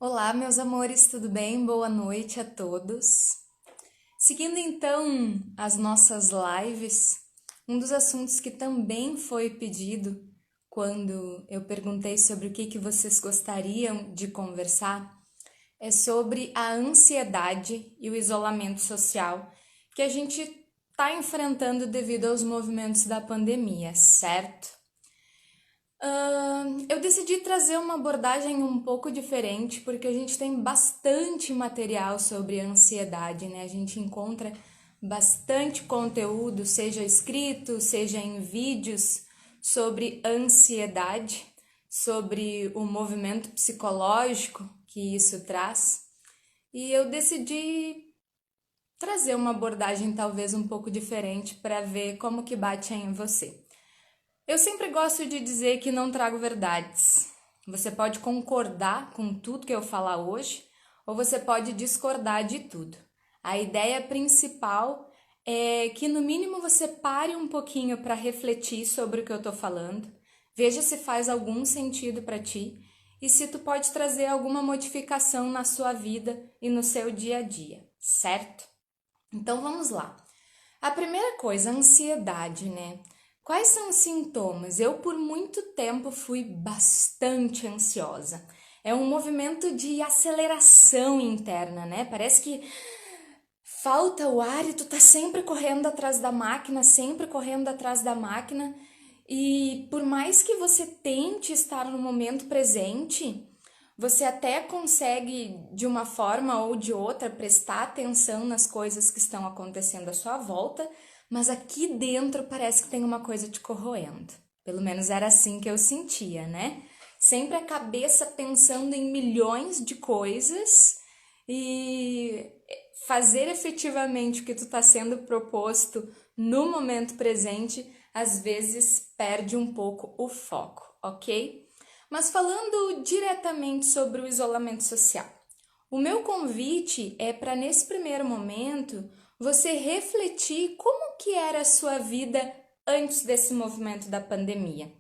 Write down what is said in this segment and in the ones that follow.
Olá, meus amores, tudo bem? Boa noite a todos. Seguindo então as nossas lives, um dos assuntos que também foi pedido quando eu perguntei sobre o que vocês gostariam de conversar é sobre a ansiedade e o isolamento social que a gente está enfrentando devido aos movimentos da pandemia, certo? Eu decidi trazer uma abordagem um pouco diferente porque a gente tem bastante material sobre ansiedade, né? A gente encontra bastante conteúdo, seja escrito, seja em vídeos, sobre ansiedade, sobre o movimento psicológico que isso traz. E eu decidi trazer uma abordagem talvez um pouco diferente para ver como que bate em você. Eu sempre gosto de dizer que não trago verdades. Você pode concordar com tudo que eu falar hoje, ou você pode discordar de tudo. A ideia principal é que, no mínimo, você pare um pouquinho para refletir sobre o que eu estou falando, veja se faz algum sentido para ti e se tu pode trazer alguma modificação na sua vida e no seu dia a dia, certo? Então vamos lá. A primeira coisa, a ansiedade, né? Quais são os sintomas? Eu, por muito tempo, fui bastante ansiosa. É um movimento de aceleração interna, né? Parece que falta o ar e tu tá sempre correndo atrás da máquina, sempre correndo atrás da máquina. E por mais que você tente estar no momento presente, você até consegue, de uma forma ou de outra, prestar atenção nas coisas que estão acontecendo à sua volta, mas aqui dentro parece que tem uma coisa te corroendo. Pelo menos era assim que eu sentia, né? Sempre a cabeça pensando em milhões de coisas e fazer efetivamente o que tu está sendo proposto no momento presente, às vezes perde um pouco o foco, ok? Mas falando diretamente sobre o isolamento social, o meu convite é para, nesse primeiro momento, você refletir como que era a sua vida antes desse movimento da pandemia.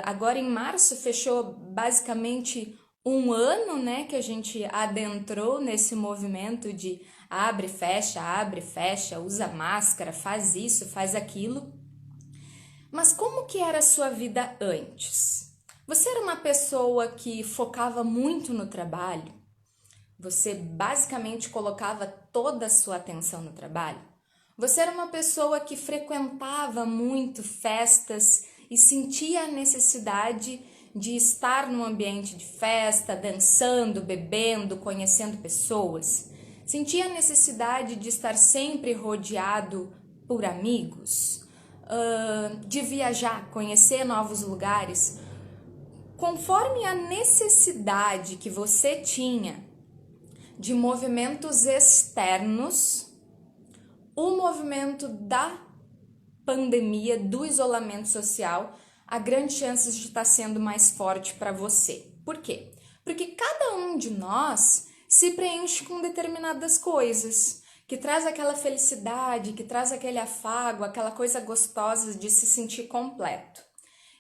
Agora em março fechou basicamente um ano, né, que a gente adentrou nesse movimento de abre, fecha, usa máscara, faz isso, faz aquilo. Mas como que era a sua vida antes? Você era uma pessoa que focava muito no trabalho? Você basicamente colocava toda a sua atenção no trabalho? Você era uma pessoa que frequentava muito festas e sentia a necessidade de estar num ambiente de festa, dançando, bebendo, conhecendo pessoas? Sentia a necessidade de estar sempre rodeado por amigos? De viajar, conhecer novos lugares? Conforme a necessidade que você tinha de movimentos externos, o movimento da pandemia, do isolamento social, há grandes chances de estar sendo mais forte para você. Por quê? Porque cada um de nós se preenche com determinadas coisas, que traz aquela felicidade, que traz aquele afago, aquela coisa gostosa de se sentir completo.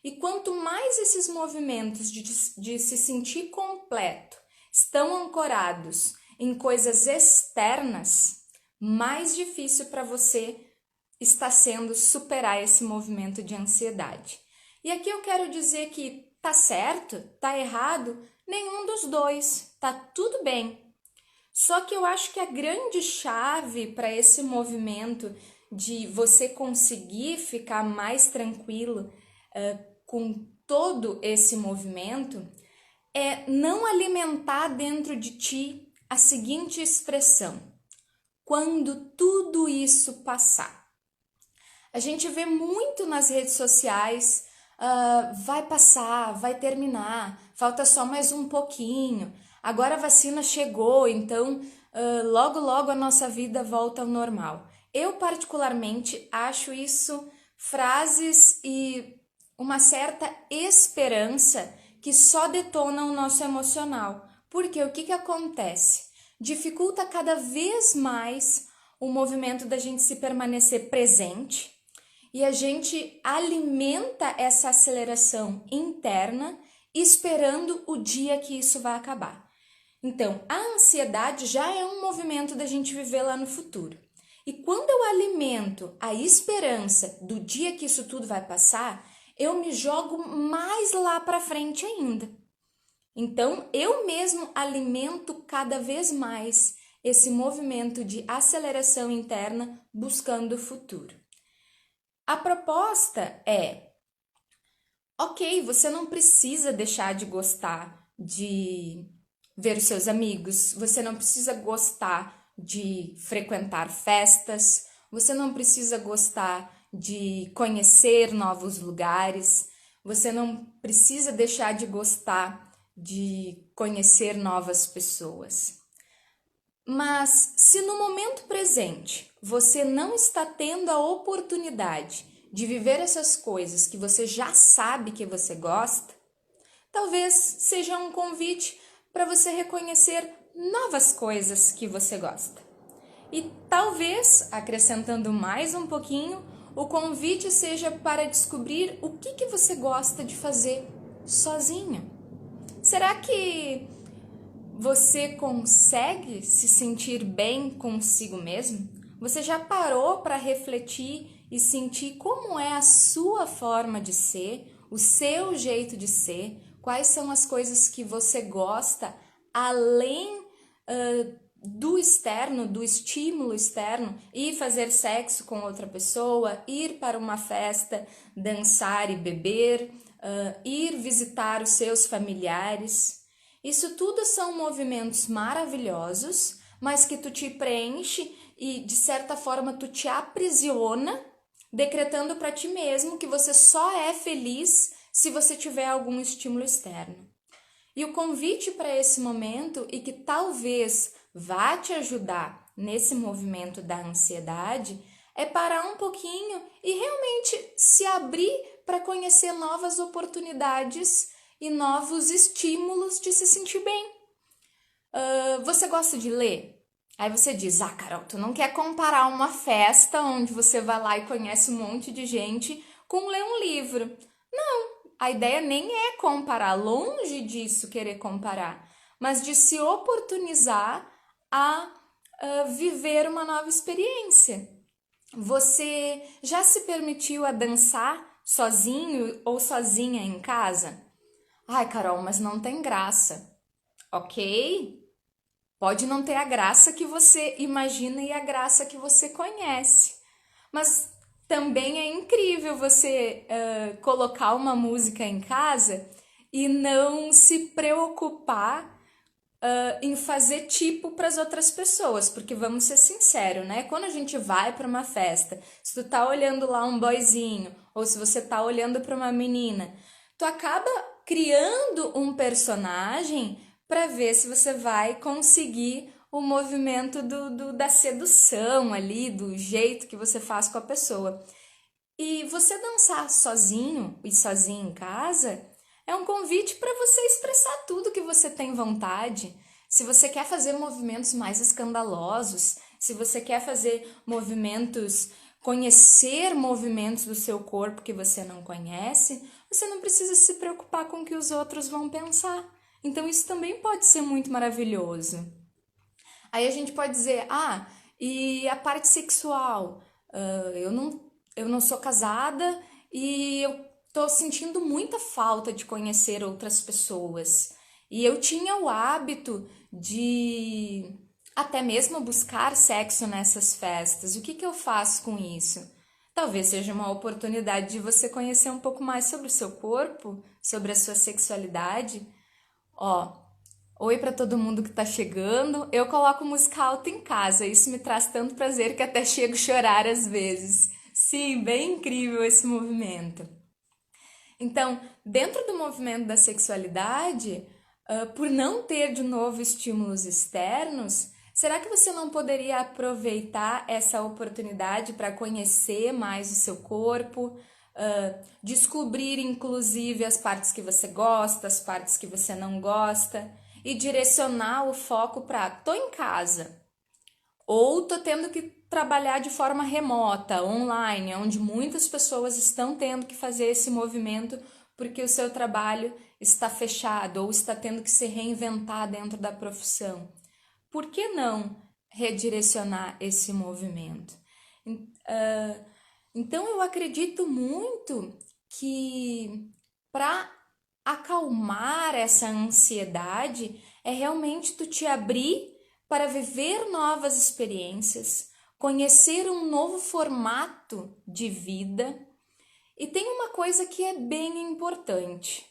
E quanto mais esses movimentos de se sentir completo estão ancorados em coisas externas, mais difícil para você está sendo superar esse movimento de ansiedade. E aqui eu quero dizer que tá certo, tá errado, nenhum dos dois, tá tudo bem. Só que eu acho que a grande chave para esse movimento de você conseguir ficar mais tranquilo com todo esse movimento é não alimentar dentro de ti a seguinte expressão: quando tudo isso passar. A gente vê muito nas redes sociais, vai passar, vai terminar, falta só mais um pouquinho, agora a vacina chegou, então logo logo a nossa vida volta ao normal. Eu particularmente acho isso frases e uma certa esperança que só detona o nosso emocional. Porque o que acontece? Dificulta cada vez mais o movimento da gente se permanecer presente e a gente alimenta essa aceleração interna esperando o dia que isso vai acabar. Então, a ansiedade já é um movimento da gente viver lá no futuro. E quando eu alimento a esperança do dia que isso tudo vai passar, eu me jogo mais lá para frente ainda. Então, eu mesmo alimento cada vez mais esse movimento de aceleração interna buscando o futuro. A proposta é: ok, você não precisa deixar de gostar de ver os seus amigos, você não precisa gostar de frequentar festas, você não precisa gostar de conhecer novos lugares, você não precisa deixar de gostar de conhecer novas pessoas. Mas se no momento presente você não está tendo a oportunidade de viver essas coisas que você já sabe que você gosta, talvez seja um convite para você reconhecer novas coisas que você gosta. E talvez, acrescentando mais um pouquinho, o convite seja para descobrir o que você gosta de fazer sozinha. Será que você consegue se sentir bem consigo mesmo? Você já parou para refletir e sentir como é a sua forma de ser, o seu jeito de ser? Quais são as coisas que você gosta além do externo, do estímulo externo, ir fazer sexo com outra pessoa, ir para uma festa, dançar e beber, ir visitar os seus familiares? Isso tudo são movimentos maravilhosos, mas que tu te preenche e de certa forma tu te aprisiona, decretando para ti mesmo que você só é feliz se você tiver algum estímulo externo. E o convite para esse momento, e que talvez vá te ajudar nesse movimento da ansiedade, é parar um pouquinho e realmente se abrir para conhecer novas oportunidades e novos estímulos de se sentir bem. Você gosta de ler? Aí você diz: Carol, tu não quer comparar uma festa onde você vai lá e conhece um monte de gente com ler um livro. Não, a ideia nem é comparar, longe disso querer comparar, mas de se oportunizar a viver uma nova experiência. Você já se permitiu a dançar sozinho ou sozinha em casa? Ai, Carol, mas não tem graça. Ok? Pode não ter a graça que você imagina e a graça que você conhece. Mas também é incrível você colocar uma música em casa e não se preocupar em fazer tipo para as outras pessoas, porque vamos ser sinceros, né? Quando a gente vai para uma festa, se tu tá olhando lá um boyzinho ou se você tá olhando para uma menina, tu acaba criando um personagem para ver se você vai conseguir o movimento da sedução ali, do jeito que você faz com a pessoa. E você dançar sozinho e sozinha em casa é um convite para você expressar tudo que você tem vontade. Se você quer fazer movimentos mais escandalosos, se você quer fazer movimentos, conhecer movimentos do seu corpo que você não conhece, você não precisa se preocupar com o que os outros vão pensar. Então isso também pode ser muito maravilhoso. Aí a gente pode dizer: e a parte sexual? Eu não sou casada e eu tô sentindo muita falta de conhecer outras pessoas. E eu tinha o hábito de até mesmo buscar sexo nessas festas. O que eu faço com isso? Talvez seja uma oportunidade de você conhecer um pouco mais sobre o seu corpo, sobre a sua sexualidade. Oi para todo mundo que tá chegando. Eu coloco música alta em casa. Isso me traz tanto prazer que até chego a chorar às vezes. Sim, bem incrível esse movimento. Então, dentro do movimento da sexualidade, por não ter de novo estímulos externos, será que você não poderia aproveitar essa oportunidade para conhecer mais o seu corpo, descobrir inclusive as partes que você gosta, as partes que você não gosta e direcionar o foco para tô em casa ou tô tendo que trabalhar de forma remota, online, onde muitas pessoas estão tendo que fazer esse movimento porque o seu trabalho está fechado ou está tendo que se reinventar dentro da profissão, por que não redirecionar esse movimento? Então, eu acredito muito que para acalmar essa ansiedade é realmente tu te abrir para viver novas experiências, conhecer um novo formato de vida. E tem uma coisa que é bem importante.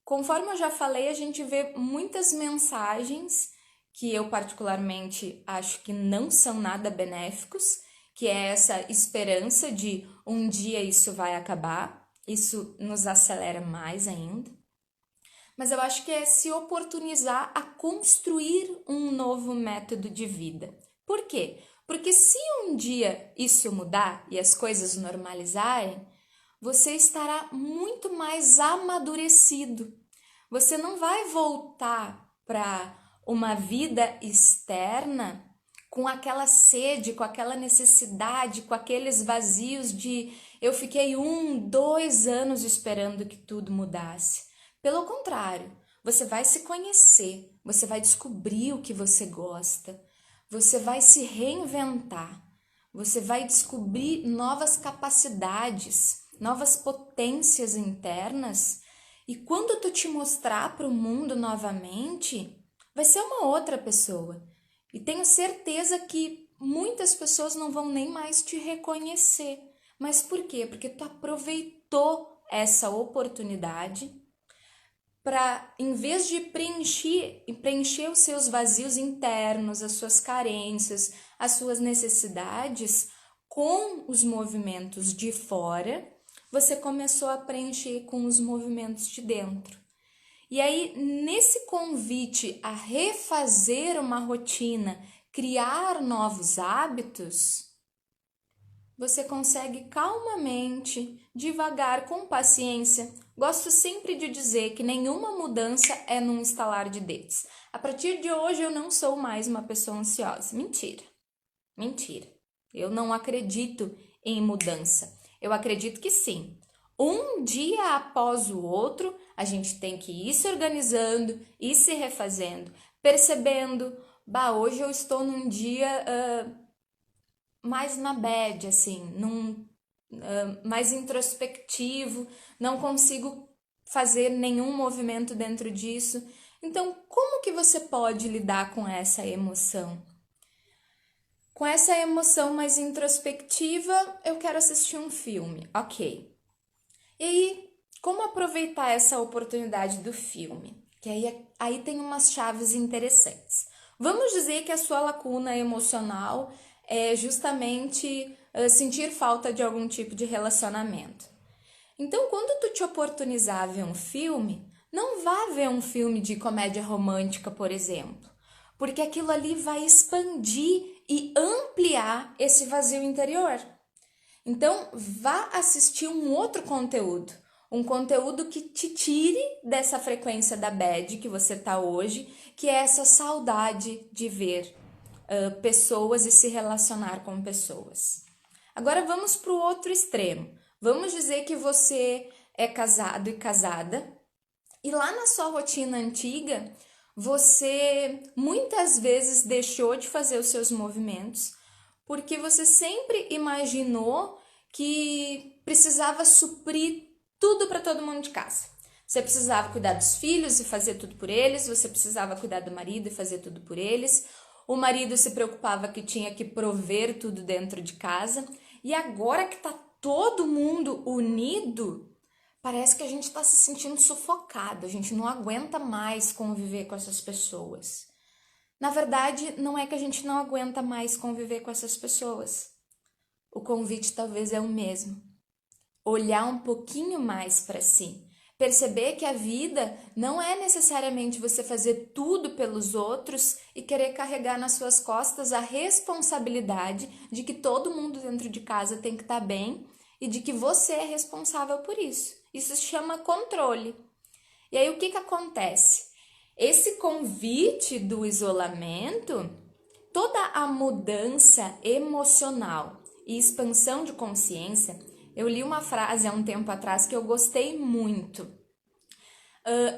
Conforme eu já falei, a gente vê muitas mensagens que eu particularmente acho que não são nada benéficos, que é essa esperança de um dia isso vai acabar, isso nos acelera mais ainda. Mas eu acho que é se oportunizar a construir um novo método de vida. Por quê? Porque se um dia isso mudar e as coisas normalizarem, você estará muito mais amadurecido. Você não vai voltar para uma vida externa com aquela sede, com aquela necessidade, com aqueles vazios de eu fiquei 1, 2 anos esperando que tudo mudasse. Pelo contrário, você vai se conhecer, você vai descobrir o que você gosta, você vai se reinventar, você vai descobrir novas capacidades, novas potências internas, e quando tu te mostrar para o mundo novamente, vai ser uma outra pessoa. E tenho certeza que muitas pessoas não vão nem mais te reconhecer. Mas por quê? Porque tu aproveitou essa oportunidade para, em vez de preencher os seus vazios internos, as suas carências, as suas necessidades com os movimentos de fora, você começou a preencher com os movimentos de dentro. E aí, nesse convite a refazer uma rotina, criar novos hábitos, você consegue calmamente, devagar, com paciência. Gosto sempre de dizer que nenhuma mudança é num estalar de dedos. A partir de hoje eu não sou mais uma pessoa ansiosa. Mentira. Mentira. Eu não acredito em mudança. Eu acredito que sim. Um dia após o outro, a gente tem que ir se organizando, ir se refazendo, percebendo, hoje eu estou num dia mais na bad, assim, mais introspectivo, não consigo fazer nenhum movimento dentro disso. Então, como que você pode lidar com essa emoção? Com essa emoção mais introspectiva, eu quero assistir um filme, ok. E aí, como aproveitar essa oportunidade do filme? Que aí tem umas chaves interessantes. Vamos dizer que a sua lacuna emocional é justamente sentir falta de algum tipo de relacionamento. Então, quando tu te oportunizar a ver um filme, não vá ver um filme de comédia romântica, por exemplo, porque aquilo ali vai expandir e ampliar esse vazio interior. Então, vá assistir um outro conteúdo, um conteúdo que te tire dessa frequência da bad que você tá hoje, que é essa saudade de ver pessoas e se relacionar com pessoas. Agora vamos para o outro extremo. Vamos dizer que você é casado e casada, e lá na sua rotina antiga, você muitas vezes deixou de fazer os seus movimentos, porque você sempre imaginou que precisava suprir tudo para todo mundo de casa. Você precisava cuidar dos filhos e fazer tudo por eles, você precisava cuidar do marido e fazer tudo por eles. O marido se preocupava que tinha que prover tudo dentro de casa. E agora que tá todo mundo unido, parece que a gente está se sentindo sufocado, a gente não aguenta mais conviver com essas pessoas. Na verdade, não é que a gente não aguenta mais conviver com essas pessoas. O convite talvez é o mesmo. Olhar um pouquinho mais para si. Perceber que a vida não é necessariamente você fazer tudo pelos outros e querer carregar nas suas costas a responsabilidade de que todo mundo dentro de casa tem que estar bem e de que você é responsável por isso. Isso se chama controle. E aí o que acontece? Esse convite do isolamento, toda a mudança emocional e expansão de consciência, eu li uma frase há um tempo atrás que eu gostei muito.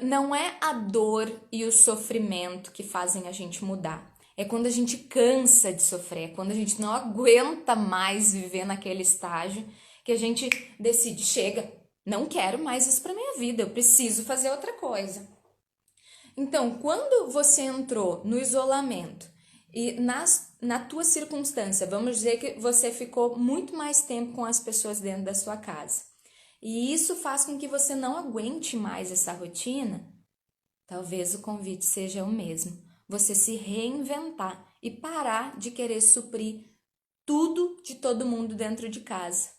Não é a dor e o sofrimento que fazem a gente mudar. É quando a gente cansa de sofrer, é quando a gente não aguenta mais viver naquele estágio que a gente decide, chega, não quero mais isso para minha vida, eu preciso fazer outra coisa. Então, quando você entrou no isolamento e na tua circunstância, vamos dizer que você ficou muito mais tempo com as pessoas dentro da sua casa, e isso faz com que você não aguente mais essa rotina, talvez o convite seja o mesmo. Você se reinventar e parar de querer suprir tudo de todo mundo dentro de casa.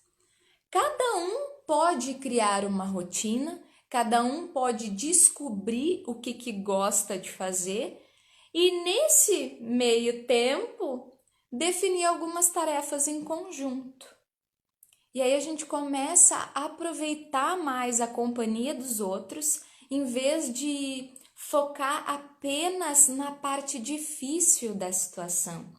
Cada um pode criar uma rotina, cada um pode descobrir o que gosta de fazer e nesse meio tempo definir algumas tarefas em conjunto. E aí a gente começa a aproveitar mais a companhia dos outros, em vez de focar apenas na parte difícil da situação.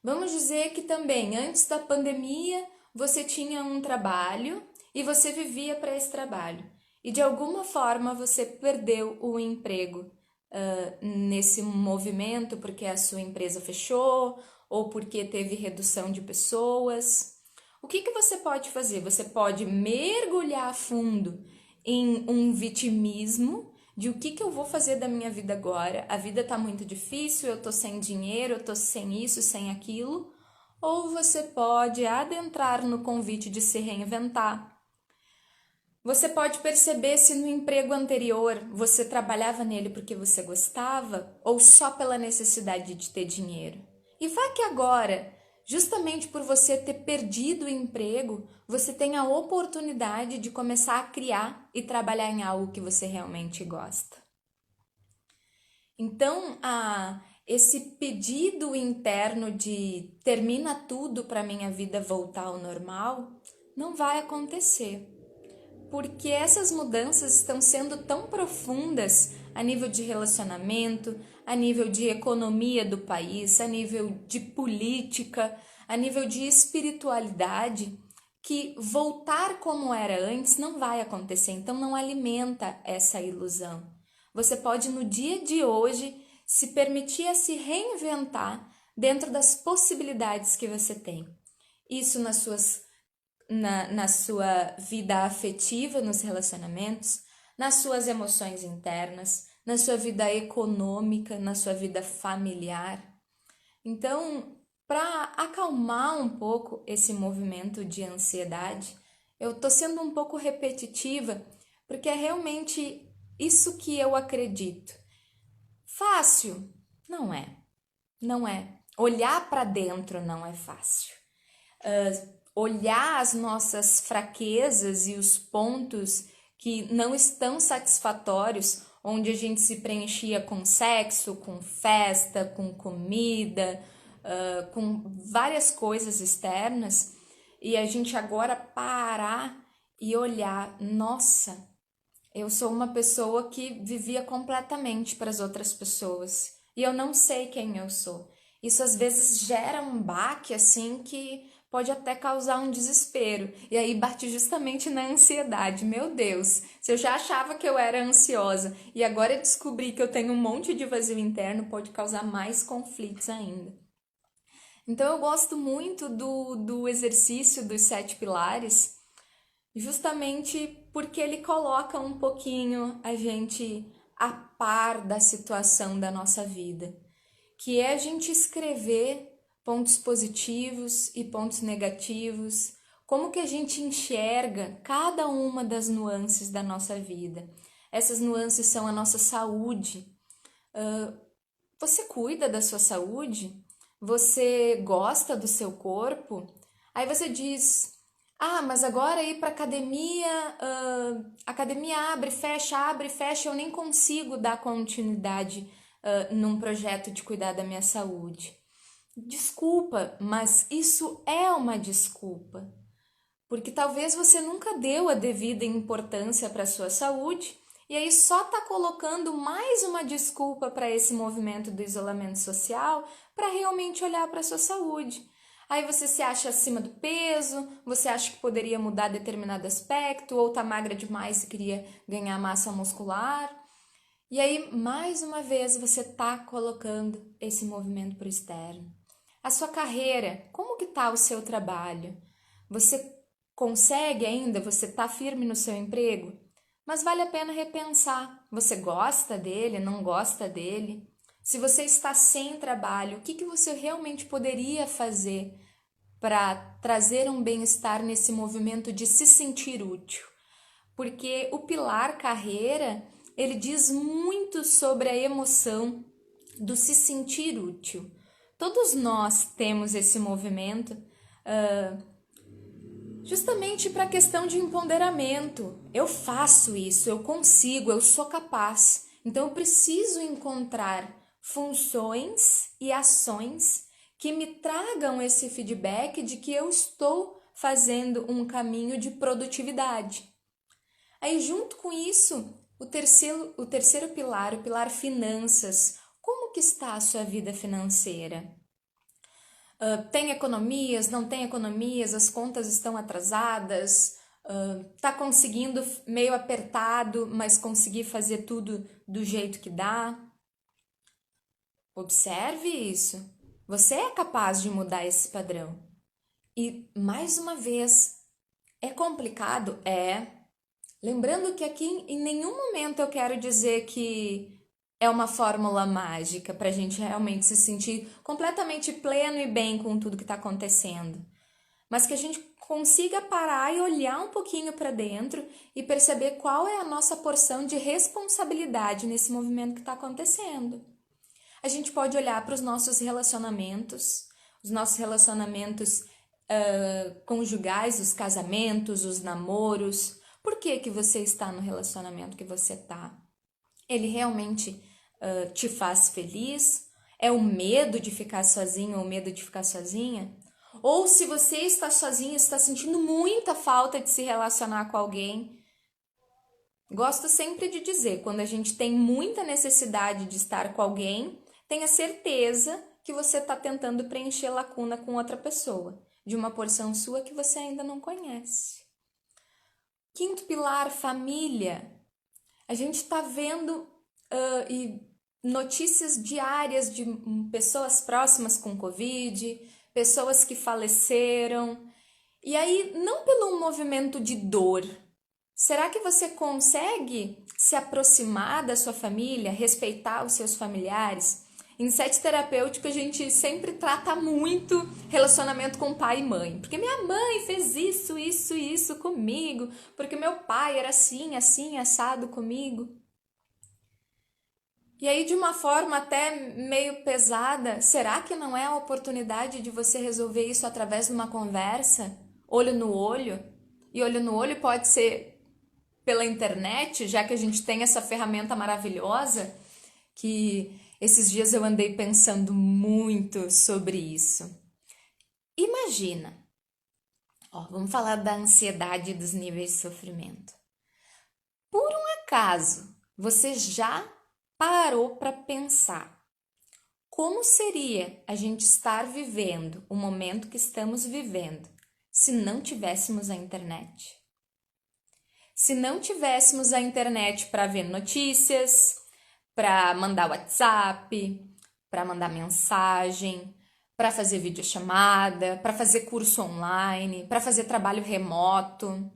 Vamos dizer que também, antes da pandemia, você tinha um trabalho e você vivia para esse trabalho. E de alguma forma você perdeu o emprego nesse movimento porque a sua empresa fechou ou porque teve redução de pessoas. O que você pode fazer? Você pode mergulhar a fundo em um vitimismo de o que eu vou fazer da minha vida agora. A vida tá muito difícil, eu tô sem dinheiro, eu tô sem isso, sem aquilo. Ou você pode adentrar no convite de se reinventar. Você pode perceber se no emprego anterior você trabalhava nele porque você gostava ou só pela necessidade de ter dinheiro. E vai que agora, justamente por você ter perdido o emprego, você tem a oportunidade de começar a criar e trabalhar em algo que você realmente gosta. Então, esse pedido interno de termina tudo para minha vida voltar ao normal, não vai acontecer. Porque essas mudanças estão sendo tão profundas a nível de relacionamento, a nível de economia do país, a nível de política, a nível de espiritualidade, que voltar como era antes não vai acontecer. Então não alimenta essa ilusão. Você pode no dia de hoje se permitir a se reinventar dentro das possibilidades que você tem. Isso na sua vida afetiva, nos relacionamentos, nas suas emoções internas, na sua vida econômica, na sua vida familiar. Então, para acalmar um pouco esse movimento de ansiedade, eu tô sendo um pouco repetitiva, porque é realmente isso que eu acredito. Fácil? Não é. Não é. Olhar para dentro não é fácil. Olhar as nossas fraquezas e os pontos que não estão satisfatórios, onde a gente se preenchia com sexo, com festa, com comida, com várias coisas externas, e a gente agora parar e olhar, nossa, eu sou uma pessoa que vivia completamente para as outras pessoas e eu não sei quem eu sou. Isso às vezes gera um baque assim que pode até causar um desespero. E aí bate justamente na ansiedade. Meu Deus, se eu já achava que eu era ansiosa e agora descobri que eu tenho um monte de vazio interno, pode causar mais conflitos ainda. Então eu gosto muito do exercício dos 7 pilares, justamente porque ele coloca um pouquinho a gente a par da situação da nossa vida, que é a gente escrever pontos positivos e pontos negativos, como que a gente enxerga cada uma das nuances da nossa vida. Essas nuances são a nossa saúde. Você cuida da sua saúde? Você gosta do seu corpo? Aí você diz, mas agora ir para academia, academia abre, fecha, eu nem consigo dar continuidade num projeto de cuidar da minha saúde. Desculpa, mas isso é uma desculpa, porque talvez você nunca deu a devida importância para a sua saúde e aí só está colocando mais uma desculpa para esse movimento do isolamento social para realmente olhar para a sua saúde. Aí você se acha acima do peso, você acha que poderia mudar determinado aspecto, ou tá magra demais e queria ganhar massa muscular. E aí, mais uma vez, você tá colocando esse movimento para o externo. A sua carreira, como que tá o seu trabalho? Você consegue ainda? Você tá firme no seu emprego? Mas vale a pena repensar. Você gosta dele? Não gosta dele? Se você está sem trabalho, o que que você realmente poderia fazer para trazer um bem-estar nesse movimento de se sentir útil? Porque o pilar carreira, ele diz muito sobre a emoção do se sentir útil. Todos nós temos esse movimento, justamente para a questão de empoderamento. Eu faço isso, eu consigo, eu sou capaz. Então eu preciso encontrar funções e ações que me tragam esse feedback de que eu estou fazendo um caminho de produtividade. Aí, junto com isso, o terceiro pilar, o pilar finanças. Como que está a sua vida financeira? Tem economias, não tem economias, as contas estão atrasadas, tá conseguindo meio apertado, mas conseguir fazer tudo do jeito que dá? Observe isso. Você é capaz de mudar esse padrão. E, mais uma vez, é complicado? É. Lembrando que aqui em nenhum momento eu quero dizer que é uma fórmula mágica para a gente realmente se sentir completamente pleno e bem com tudo que está acontecendo, mas que a gente consiga parar e olhar um pouquinho para dentro e perceber qual é a nossa porção de responsabilidade nesse movimento que está acontecendo. A gente pode olhar para os nossos relacionamentos, conjugais, os casamentos, os namoros. Por que que você está no relacionamento que você está? Ele realmente te faz feliz? É o medo de ficar sozinho ou o medo de ficar sozinha? Ou se você está sozinho, está sentindo muita falta de se relacionar com alguém? Gosto sempre de dizer, quando a gente tem muita necessidade de estar com alguém, tenha certeza que você está tentando preencher lacuna com outra pessoa, de uma porção sua que você ainda não conhece. Quinto pilar, família. A gente está vendo notícias diárias de pessoas próximas com Covid, pessoas que faleceram. E aí, não pelo movimento de dor. Será que você consegue se aproximar da sua família, respeitar os seus familiares? Em sete terapêutico, a gente sempre trata muito relacionamento com pai e mãe. Porque minha mãe fez isso, isso e isso comigo. Porque meu pai era assim, assim, assado comigo. E aí, de uma forma até meio pesada, será que não é a oportunidade de você resolver isso através de uma conversa? Olho no olho? E olho no olho pode ser pela internet, já que a gente tem essa ferramenta maravilhosa, que esses dias eu andei pensando muito sobre isso. Imagina, vamos falar da ansiedade e dos níveis de sofrimento. Por um acaso, você já parou para pensar como seria a gente estar vivendo o momento que estamos vivendo se não tivéssemos a internet? Se não tivéssemos a internet para ver notícias, para mandar WhatsApp, para mandar mensagem, para fazer videochamada, para fazer curso online, para fazer trabalho remoto.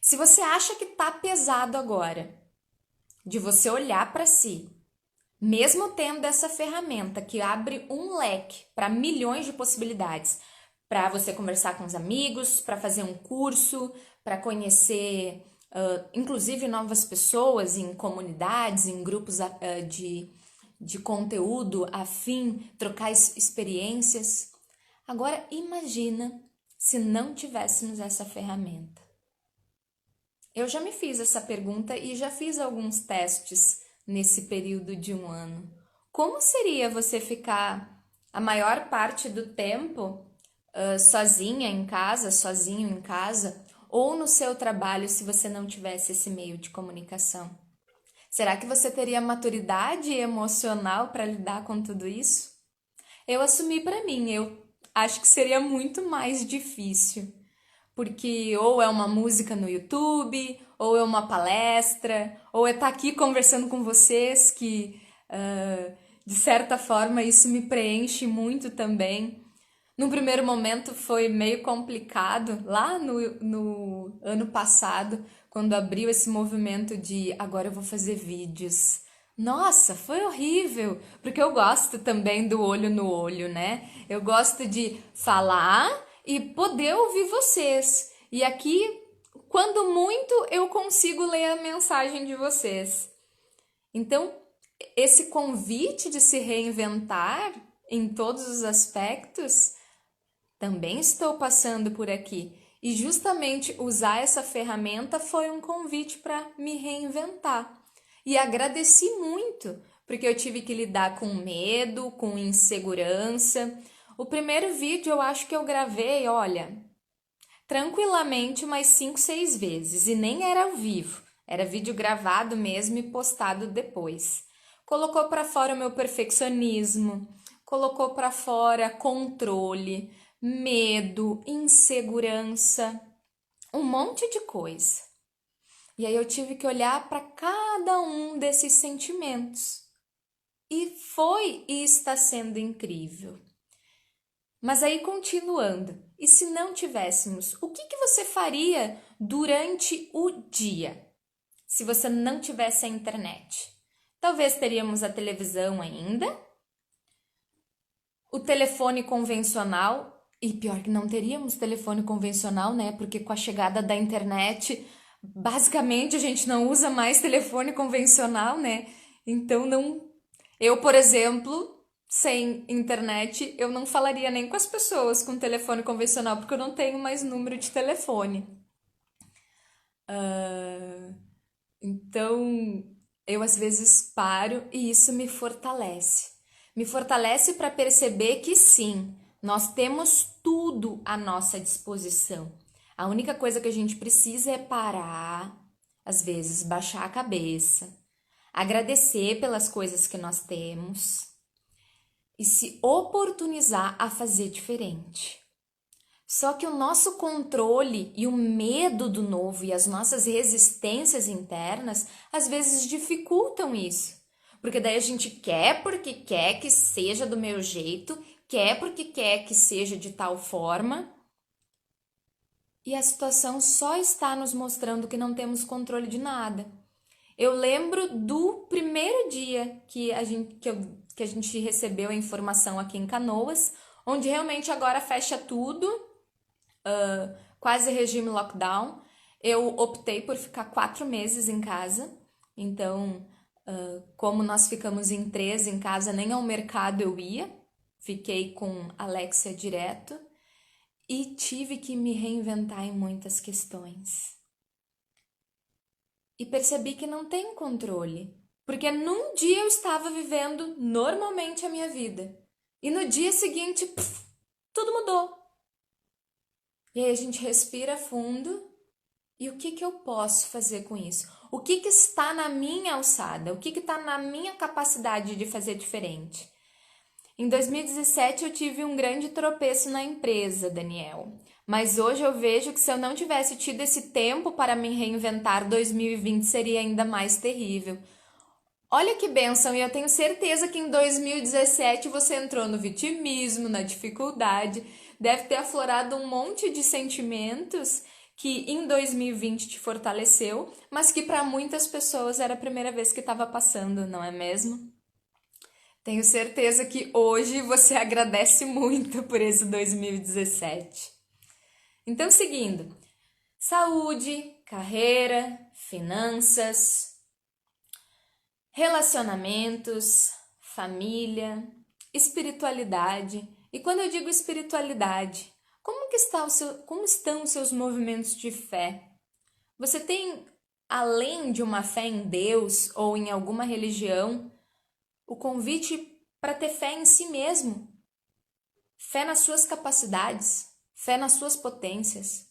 Se você acha que tá pesado agora, de você olhar para si, mesmo tendo essa ferramenta que abre um leque para milhões de possibilidades, para você conversar com os amigos, para fazer um curso, para conhecer, inclusive, novas pessoas em comunidades, em grupos de conteúdo afim, trocar experiências. Agora, imagina se não tivéssemos essa ferramenta. Eu já me fiz essa pergunta e já fiz alguns testes nesse período de um ano. Como seria você ficar a maior parte do tempo sozinha em casa, sozinho em casa, ou no seu trabalho se você não tivesse esse meio de comunicação? Será que você teria maturidade emocional para lidar com tudo isso? Eu assumi para mim, eu acho que seria muito mais difícil. Porque ou é uma música no YouTube, ou é uma palestra, ou é estar aqui conversando com vocês, que de certa forma isso me preenche muito também. No primeiro momento foi meio complicado, lá no ano passado, quando abriu esse movimento de agora eu vou fazer vídeos. Nossa, foi horrível, porque eu gosto também do olho no olho, né? Eu gosto de falar e poder ouvir vocês. E aqui, quando muito, eu consigo ler a mensagem de vocês. Então, esse convite de se reinventar em todos os aspectos, também estou passando por aqui. E justamente usar essa ferramenta foi um convite para me reinventar. E agradeci muito, porque eu tive que lidar com medo, com insegurança. O primeiro vídeo eu acho que eu gravei, olha, tranquilamente umas 5, 6 vezes. E nem era ao vivo, era vídeo gravado mesmo e postado depois. Colocou para fora o meu perfeccionismo, colocou para fora controle, medo, insegurança, um monte de coisa. E aí eu tive que olhar para cada um desses sentimentos. E foi e está sendo incrível. Mas aí continuando, e se não tivéssemos, o que você faria durante o dia? Se você não tivesse a internet? Talvez teríamos a televisão ainda, o telefone convencional, e pior que não teríamos telefone convencional, né? Porque com a chegada da internet, basicamente a gente não usa mais telefone convencional, né? Então não. Eu, por exemplo, sem internet, eu não falaria nem com as pessoas com telefone convencional, porque eu não tenho mais número de telefone. Então, eu às vezes paro e isso me fortalece. Me fortalece para perceber que sim, nós temos tudo à nossa disposição. A única coisa que a gente precisa é parar, às vezes baixar a cabeça, agradecer pelas coisas que nós temos e se oportunizar a fazer diferente. Só que o nosso controle e o medo do novo e as nossas resistências internas às vezes dificultam isso. Porque daí a gente quer porque quer que seja do meu jeito, quer porque quer que seja de tal forma. E a situação só está nos mostrando que não temos controle de nada. Eu lembro do primeiro dia que a gente recebeu a informação aqui em Canoas, onde realmente agora fecha tudo, quase regime lockdown. Eu optei por ficar 4 meses em casa. Então, como nós ficamos em 3 em casa, nem ao mercado eu ia. Fiquei com Alexia direto. E tive que me reinventar em muitas questões. E percebi que não tenho controle. Porque num dia eu estava vivendo normalmente a minha vida. E no dia seguinte, tudo mudou. E aí a gente respira fundo. E o que eu posso fazer com isso? O que está na minha alçada? O que está na minha capacidade de fazer diferente? Em 2017 eu tive um grande tropeço na empresa, Daniel. Mas hoje eu vejo que se eu não tivesse tido esse tempo para me reinventar, 2020 seria ainda mais terrível. Olha que bênção, e eu tenho certeza que em 2017 você entrou no vitimismo, na dificuldade, deve ter aflorado um monte de sentimentos que em 2020 te fortaleceu, mas que para muitas pessoas era a primeira vez que estava passando, não é mesmo? Tenho certeza que hoje você agradece muito por esse 2017. Então, seguindo, saúde, carreira, finanças, relacionamentos, família, espiritualidade. E quando eu digo espiritualidade, como estão os seus movimentos de fé? Você tem, além de uma fé em Deus ou em alguma religião, o convite para ter fé em si mesmo, fé nas suas capacidades, fé nas suas potências,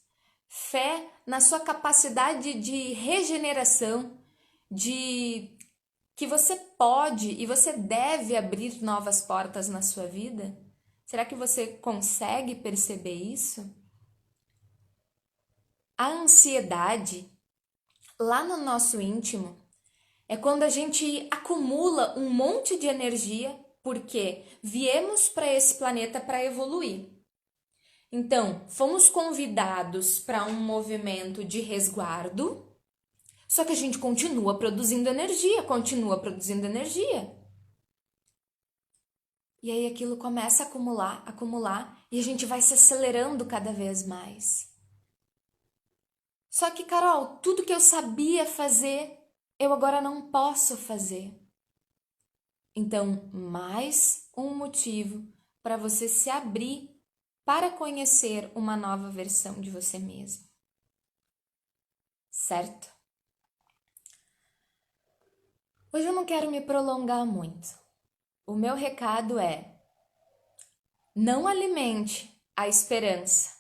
fé na sua capacidade de regeneração, de que você pode e você deve abrir novas portas na sua vida? Será que você consegue perceber isso? A ansiedade, lá no nosso íntimo, é quando a gente acumula um monte de energia porque viemos para esse planeta para evoluir. Então, fomos convidados para um movimento de resguardo, só que a gente continua produzindo energia, E aí aquilo começa a acumular, e a gente vai se acelerando cada vez mais. Só que, Carol, tudo que eu sabia fazer, eu agora não posso fazer. Então, mais um motivo para você se abrir para conhecer uma nova versão de você mesmo. Certo? Hoje eu não quero me prolongar muito. O meu recado é: não alimente a esperança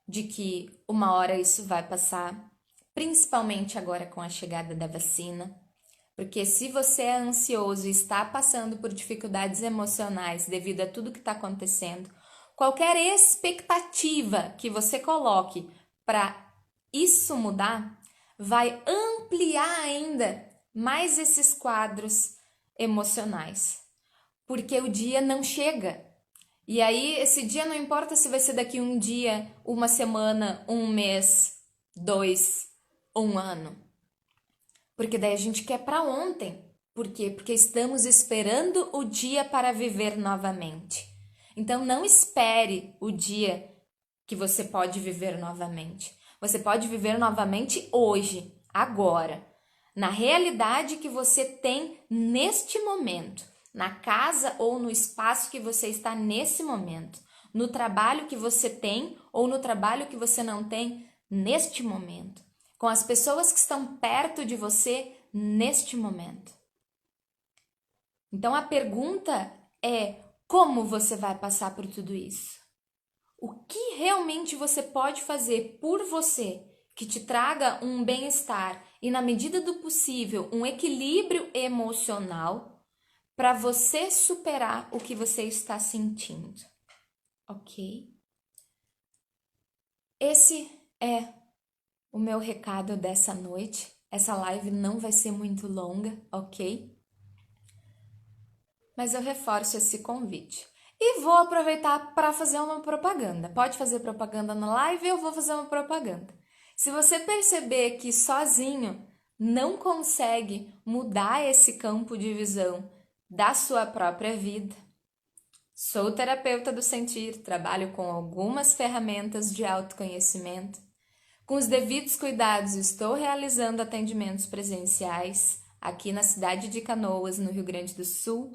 de que uma hora isso vai passar, principalmente agora com a chegada da vacina. Porque se você é ansioso e está passando por dificuldades emocionais devido a tudo que está acontecendo, qualquer expectativa que você coloque para isso mudar vai ampliar ainda mais esses quadros emocionais. Porque o dia não chega. E aí, esse dia não importa se vai ser daqui um dia, uma semana, um mês, 2, um ano. Porque daí a gente quer para ontem. Por quê? Porque estamos esperando o dia para viver novamente. Então não espere o dia que você pode viver novamente. Você pode viver novamente hoje, agora, na realidade que você tem neste momento, na casa ou no espaço que você está nesse momento, no trabalho que você tem ou no trabalho que você não tem neste momento, com as pessoas que estão perto de você neste momento. Então a pergunta é: como você vai passar por tudo isso? O que realmente você pode fazer por você que te traga um bem-estar e, na medida do possível, um equilíbrio emocional para você superar o que você está sentindo, ok? Esse é o meu recado dessa noite. Essa live não vai ser muito longa, ok? Mas eu reforço esse convite. E vou aproveitar para fazer uma propaganda. Pode fazer propaganda na live, eu vou fazer uma propaganda. Se você perceber que sozinho não consegue mudar esse campo de visão da sua própria vida, sou terapeuta do sentir, trabalho com algumas ferramentas de autoconhecimento. Com os devidos cuidados, estou realizando atendimentos presenciais aqui na cidade de Canoas, no Rio Grande do Sul,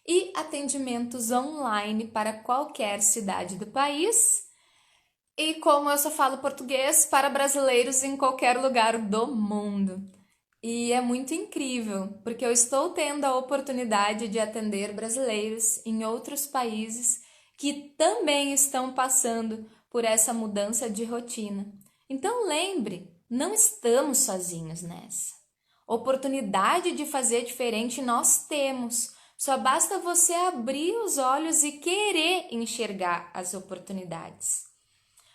e atendimentos online para qualquer cidade do país. E como eu só falo português, para brasileiros em qualquer lugar do mundo. E é muito incrível, porque eu estou tendo a oportunidade de atender brasileiros em outros países que também estão passando por essa mudança de rotina. Então lembre, não estamos sozinhos nessa. Oportunidade de fazer diferente nós temos. Só basta você abrir os olhos e querer enxergar as oportunidades.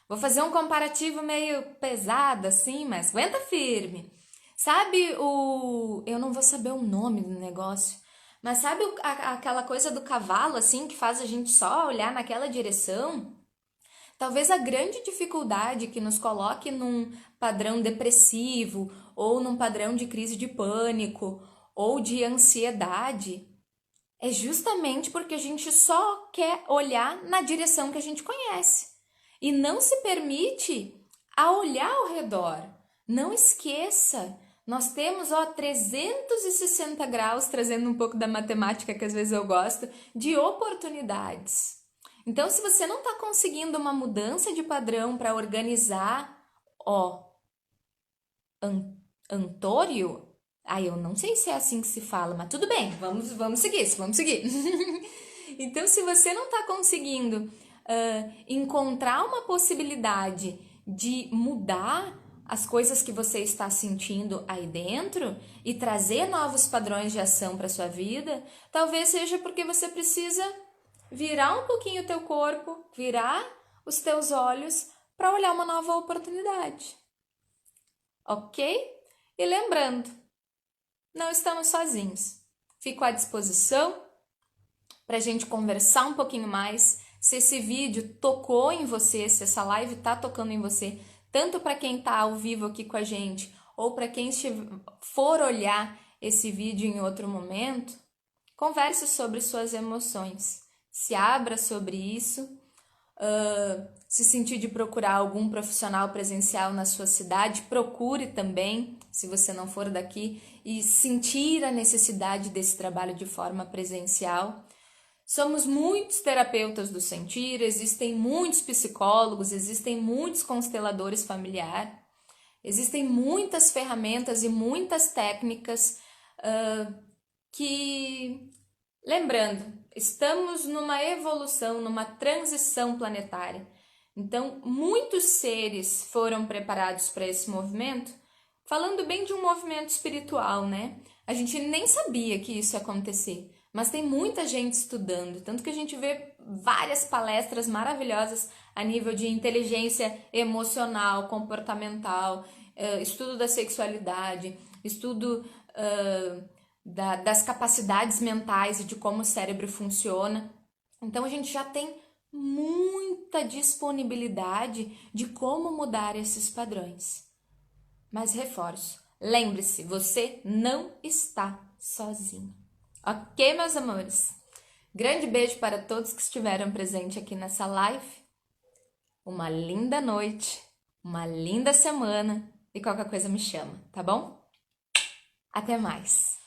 Vou fazer um comparativo meio pesado assim, mas aguenta firme. Sabe eu não vou saber o nome do negócio, mas sabe aquela coisa do cavalo assim que faz a gente só olhar naquela direção? Talvez a grande dificuldade que nos coloque num padrão depressivo ou num padrão de crise de pânico ou de ansiedade é justamente porque a gente só quer olhar na direção que a gente conhece e não se permite a olhar ao redor. Não esqueça, nós temos 360 graus, trazendo um pouco da matemática que às vezes eu gosto, de oportunidades. Então, se você não está conseguindo uma mudança de padrão para organizar, Antório, eu não sei se é assim que se fala, mas tudo bem, vamos seguir. Então, se você não está conseguindo encontrar uma possibilidade de mudar as coisas que você está sentindo aí dentro e trazer novos padrões de ação para sua vida, talvez seja porque você precisa virar um pouquinho o teu corpo, virar os teus olhos para olhar uma nova oportunidade. Ok? E lembrando, não estamos sozinhos. Fico à disposição para a gente conversar um pouquinho mais. Se esse vídeo tocou em você, se essa live está tocando em você, tanto para quem está ao vivo aqui com a gente, ou para quem for olhar esse vídeo em outro momento, converse sobre suas emoções. Se abra sobre isso. Se sentir de procurar algum profissional presencial na sua cidade, procure também, se você não for daqui, e sentir a necessidade desse trabalho de forma presencial. Somos muitos terapeutas do sentir, existem muitos psicólogos, existem muitos consteladores familiares, existem muitas ferramentas e muitas técnicas que, lembrando, estamos numa evolução, numa transição planetária. Então, muitos seres foram preparados para esse movimento, falando bem de um movimento espiritual, né? A gente nem sabia que isso ia acontecer, mas tem muita gente estudando, tanto que a gente vê várias palestras maravilhosas a nível de inteligência emocional, comportamental, estudo da sexualidade, estudo das capacidades mentais e de como o cérebro funciona. Então a gente já tem muita disponibilidade de como mudar esses padrões. Mas reforço, lembre-se, você não está sozinho. Ok, meus amores? Grande beijo para todos que estiveram presentes aqui nessa live. Uma linda noite, uma linda semana e qualquer coisa me chama, tá bom? Até mais!